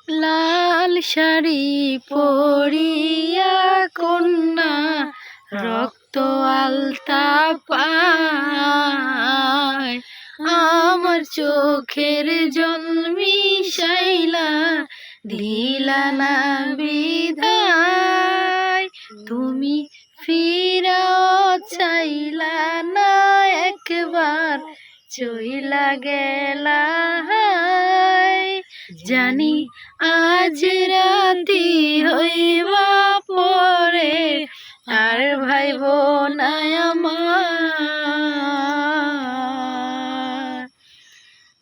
লাল শাড়ি পরিয়া কন্যা রক্ত আলতা পায়, আমার চোখের জল মিশাইলা দিলা না বিদায়। তুমি ফিরাও চাইলা না একবার, চইলা গেলা হায়। জানি আজ রাতি হইবা পরে, আর ভাইব না আমার।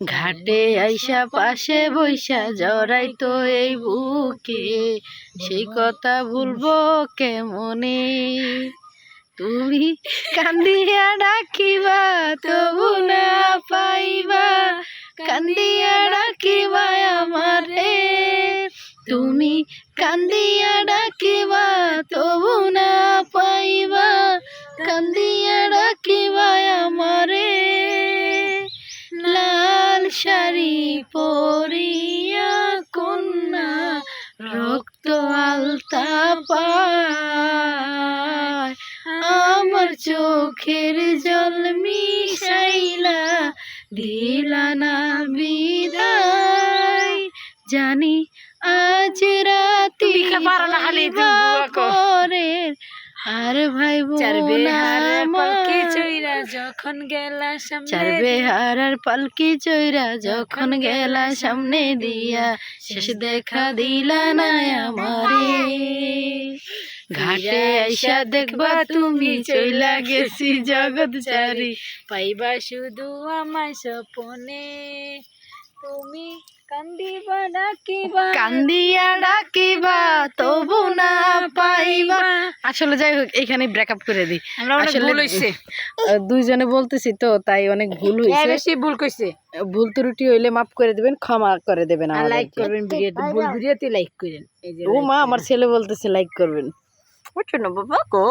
ঘাটে আইসা পাশে বৈশা জড়াইতো এই বুকে, সেই কথা ভুলবো কেমনে। তুমি কান্দিয়া ডাকিবা তবু না পাইবা, কান্দিয়া ডাকিবা আমারে। তুমি কান্দিয়া ডাকিবা তবু না পাইবা, কান্দিয়া ডাকিবা আমারে। লাল শাড়ি পরিয়া কন্যা রক্ত আলতা পায়, আমার চোখের জল মিশাইলা দিলা না বিদায়। জানি আজ রাতি করে, আর ভাইব না যখন গেলা সামনে, চার বেহার আর পালকি চইরা যখন গেলা সামনে দিয়া, শেষ দেখা দিলা না আমারে। ঘাটে আইসা দেখবা তুমি চইলা গেছি জগৎ চারি, পাইবা শুধু আমায় স্বপনে। তুমি কান্দিবা ডাকিবা, কান্দিয়া ডাকিবা তবু না পাইবা। আসলে যাই হোক এখানে ব্রেকআপ করে দিই। আসলে ভুল হইছে, দুইজনে বলতেছি তো তাই অনেক ভুল হইছে। বেশি ভুল কইছে। ভুল ত্রুটি হইলে মাফ করে দিবেন, ক্ষমা করে দেবেন। লাইক করবেন ভিডিওতে, ভুল ভিডিওতে লাইক করেন। এই যে ও মা, আমার ছেলে বলতেছে লাইক করবেন। বাবা গো।